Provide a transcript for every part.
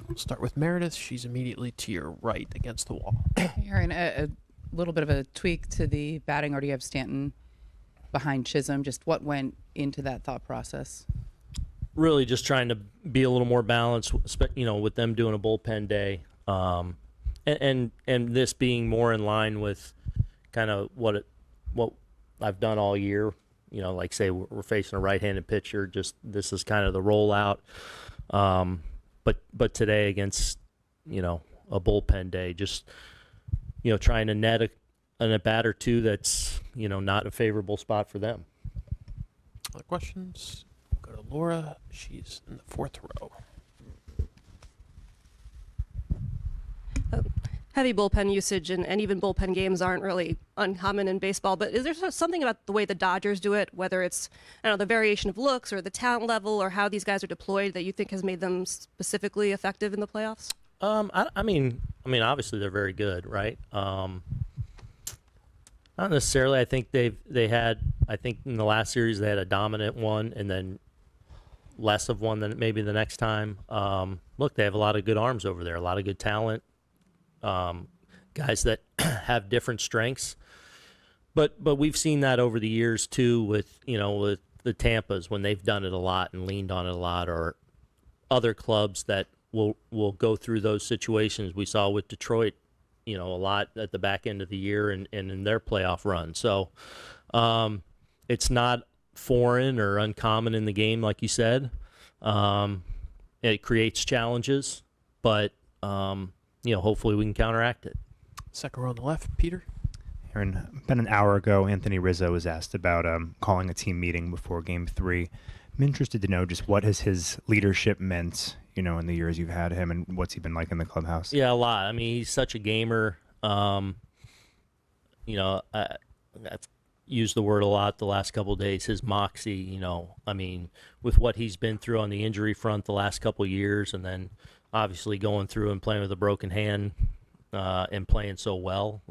We'll start with Meredith. She's immediately to your right against the wall. Aaron, a little bit of a tweak to the batting order. You have Stanton behind Chisholm. Just what went into that thought process? Really just trying to be a little more balanced, with them doing a bullpen day, and this being more in line with kind of what I've done all year. Like say we're facing a right-handed pitcher. Just this is kind of the rollout. But today against a bullpen day, just trying to net a bat or two that's not a favorable spot for them. Other questions? Go to Laura. She's in the fourth row. Heavy bullpen usage and even bullpen games aren't really uncommon in baseball, but is there something about the way the Dodgers do it, whether it's the variation of looks or the talent level or how these guys are deployed, that you think has made them specifically effective in the playoffs? I mean, obviously they're very good, right? Not necessarily. I think they had. I think in the last series they had a dominant one, and then less of one than maybe the next time. Look, they have a lot of good arms over there, a lot of good talent, guys that have different strengths. But we've seen that over the years too, with with the Tampas when they've done it a lot and leaned on it a lot, or other clubs that will go through those situations. We saw with Detroit, a lot at the back end of the year and in their playoff run. So it's not foreign or uncommon in the game, like you said. It creates challenges, but hopefully we can counteract it. Second row on the left, Peter. Aaron, about an hour ago, Anthony Rizzo was asked about calling a team meeting before Game 3. I'm interested to know just what has his leadership meant, in the years you've had him, and what's he been like in the clubhouse? Yeah, a lot. I mean, he's such a gamer. I've used the word a lot the last couple of days. His moxie, with what he's been through on the injury front the last couple of years, and then obviously going through and playing with a broken hand and playing so well,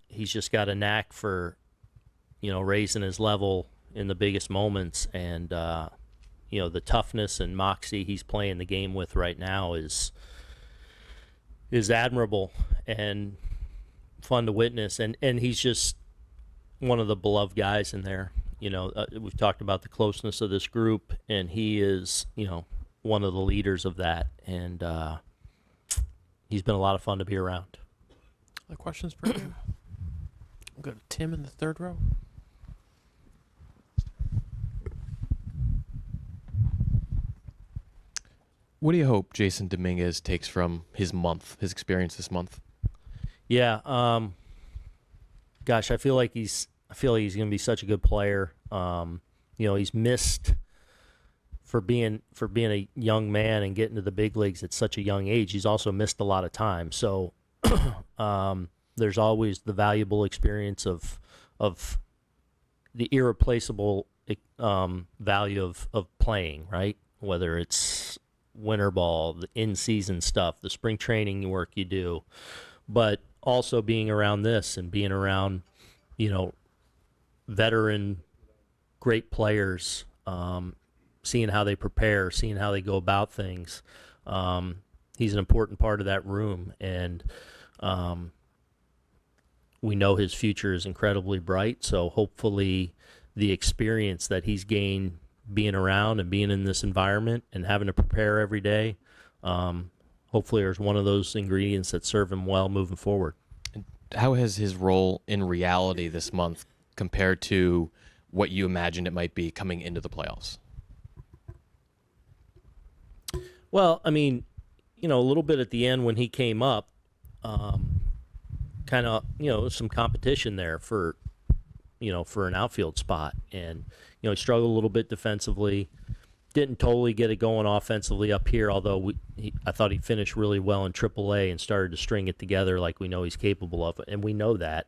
he's just got a knack for, raising his level in the biggest moments, and the toughness and moxie he's playing the game with right now is admirable and fun to witness, and he's just one of the beloved guys in there. We've talked about the closeness of this group, and he is, one of the leaders of that, and he's been a lot of fun to be around. Other questions for you? We'll go to Tim in the third row. What do you hope Jason Dominguez takes from his experience this month? Yeah, gosh, I feel like he's going to be such a good player. He's missed for being a young man and getting to the big leagues at such a young age. He's also missed a lot of time. So there's always the valuable experience of the irreplaceable value of playing, right? Whether it's winter ball, the in-season stuff, the spring training work you do, but also being around this and being around, veteran great players, seeing how they prepare, seeing how they go about things. He's an important part of that room, and we know his future is incredibly bright, so hopefully the experience that he's gained being around and being in this environment and having to prepare every day, hopefully there's one of those ingredients that serve him well moving forward. How has his role in reality this month compared to what you imagined it might be coming into the playoffs? Well, I mean, a little bit at the end when he came up, kind of, some competition there for an outfield spot. And, he struggled a little bit defensively. Didn't totally get it going offensively up here, although I thought he finished really well in AAA and started to string it together like we know he's capable of, and we know that.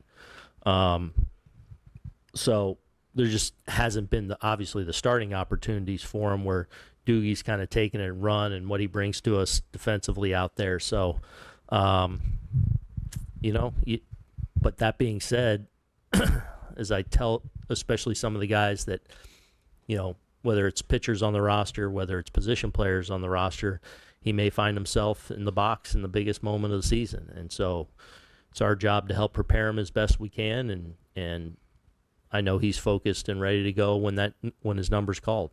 So there just hasn't been, obviously, the starting opportunities for him where Doogie's kind of taking it and run and what he brings to us defensively out there. So, but that being said, as I tell especially some of the guys that, whether it's pitchers on the roster, whether it's position players on the roster, he may find himself in the box in the biggest moment of the season. And so it's our job to help prepare him as best we can, and I know he's focused and ready to go when his number's called.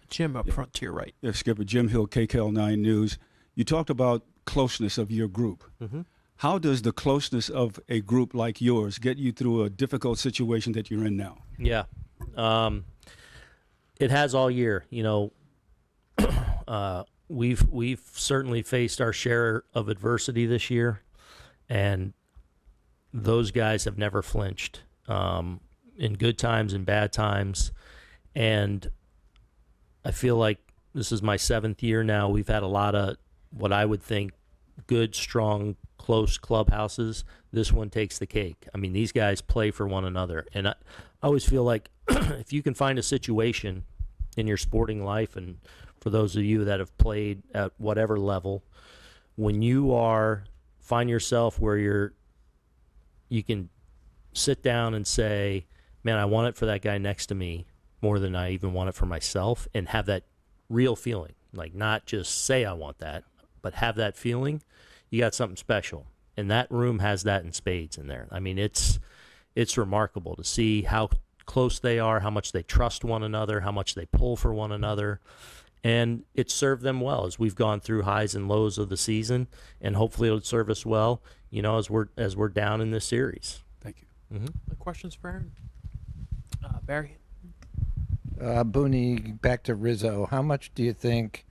Jim up front to your right. Yeah, Skipper, Jim Hill, KKL9 News. You talked about closeness of your group. Mm-hmm. How does the closeness of a group like yours get you through a difficult situation that you're in now? Yeah. It has all year. We've certainly faced our share of adversity this year, and those guys have never flinched in good times and bad times. And I feel like this is my 7th year now. We've had a lot of what I would think good, strong, close clubhouses. This one takes the cake. I mean, these guys play for one another. And I always feel like if you can find a situation in your sporting life, and for those of you that have played at whatever level, when you find yourself where you can sit down and say, man, I want it for that guy next to me more than I even want it for myself, and have that real feeling, like not just say I want that, but have that feeling, you got something special. And that room has that in spades in there. I mean, it's remarkable to see how close they are, how much they trust one another, how much they pull for one another. And it's served them well as we've gone through highs and lows of the season, and hopefully it'll serve us well, as we're down in this series. Thank you. Mm-hmm. Questions for Aaron? Barry? Boone, back to Rizzo. How much do you think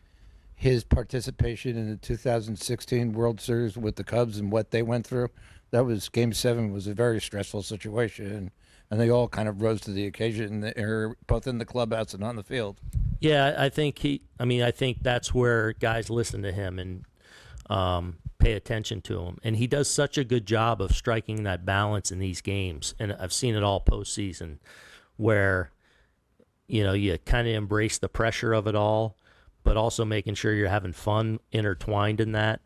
his participation in the 2016 World Series with the Cubs and what they went through, Game 7 was a very stressful situation, and they all kind of rose to the occasion, both in the clubhouse and on the field. Yeah, I think I think that's where guys listen to him and pay attention to him. And he does such a good job of striking that balance in these games. And I've seen it all postseason where, you kind of embrace the pressure of it all, but also making sure you're having fun intertwined in that.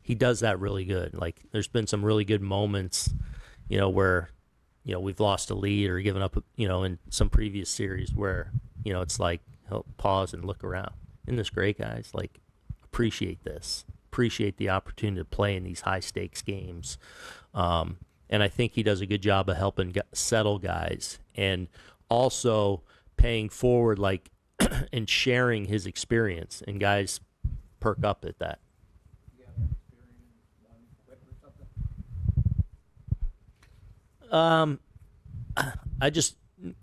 He does that really good. Like, there's been some really good moments, where, we've lost a lead or given up, in some previous series where, it's like he'll pause and look around. Isn't this great, guys? Like, appreciate this. Appreciate the opportunity to play in these high-stakes games. And I think he does a good job of helping settle guys and also paying forward, like, and sharing his experience. And guys perk up at that. I just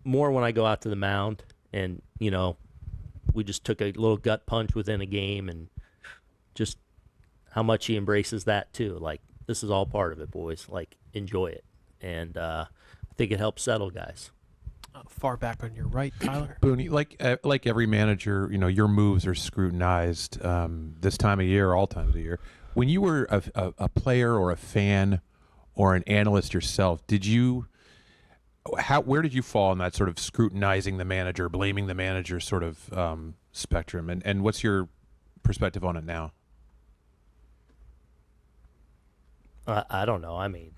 more when I go out to the mound and, we just took a little gut punch within a game, and just how much he embraces that too. Like, this is all part of it, boys. Like, enjoy it. And I think it helps settle guys. Far back on your right, Tyler. Boone, like every manager, your moves are scrutinized this time of year, all times of year. When you were a player or a fan or an analyst yourself, where did you fall in that sort of scrutinizing the manager, blaming the manager sort of spectrum? And what's your perspective on it now? I don't know. I mean,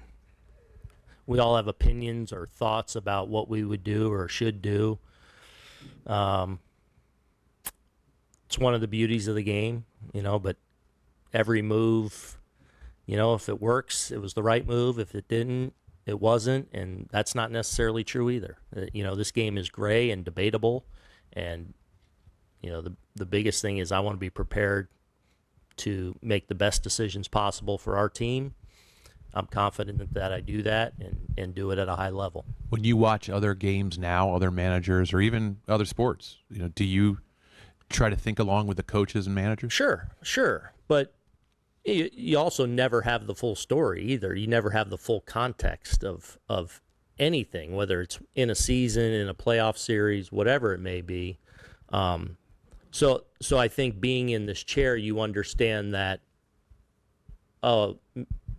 we all have opinions or thoughts about what we would do or should do. It's one of the beauties of the game, but every move, if it works, it was the right move. If it didn't, it wasn't, and that's not necessarily true either. This game is gray and debatable, and, the biggest thing is I want to be prepared to make the best decisions possible for our team. I'm confident that I do that and do it at a high level. When you watch other games now, other managers, or even other sports, do you try to think along with the coaches and managers? Sure. But you also never have the full story either. You never have the full context of anything, whether it's in a season, in a playoff series, whatever it may be. So I think being in this chair, you understand that,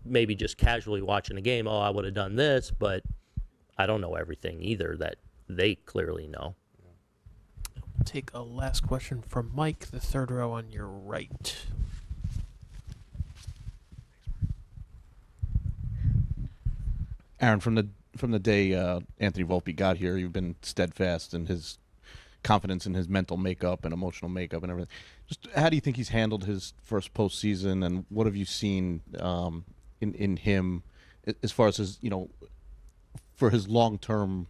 maybe just casually watching a game, I would have done this, but I don't know everything either that they clearly know. We'll take a last question from Mike, the third row on your right. Aaron, from the from the day Anthony Volpe got here, you've been steadfast in his confidence in his mental makeup and emotional makeup and everything. Just how do you think he's handled his first postseason, and what have you seen in him as far as his, for his long-term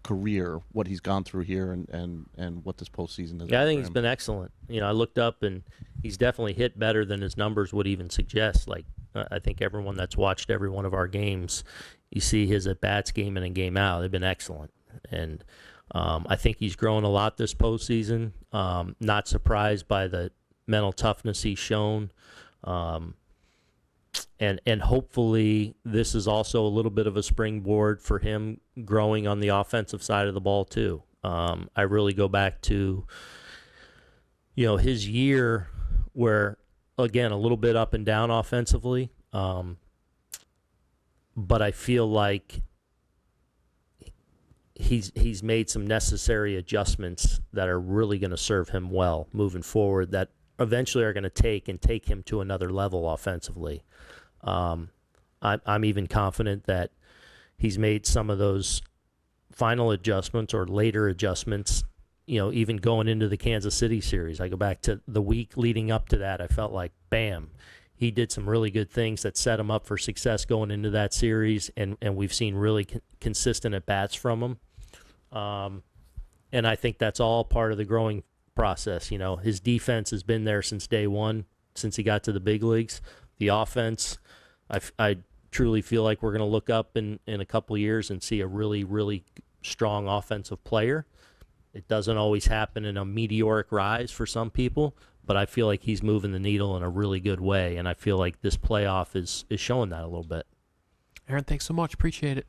career, what he's gone through here and what this postseason is? Yeah, I think for he's him? been excellent. I looked up and he's definitely hit better than his numbers would even suggest. Like, I think everyone that's watched every one of our games, you see his at-bats game in and game out. They've been excellent. And I think he's grown a lot this postseason. Not surprised by the mental toughness he's shown. And hopefully this is also a little bit of a springboard for him growing on the offensive side of the ball too. I really go back to, his year where, again, a little bit up and down offensively. But I feel like he's made some necessary adjustments that are really going to serve him well moving forward, that eventually are going to take him to another level offensively. I'm even confident that he's made some of those final adjustments or later adjustments, even going into the Kansas City series. I go back to the week leading up to that. I felt like, bam, he did some really good things that set him up for success going into that series, and we've seen really consistent at-bats from him. And I think that's all part of the growing process. His defense has been there since day one, since he got to the big leagues. The offense, I truly feel like we're going to look up in a couple of years and see a really, really strong offensive player. It doesn't always happen in a meteoric rise for some people, but I feel like he's moving the needle in a really good way, and I feel like this playoff is showing that a little bit. Aaron, thanks so much. Appreciate it.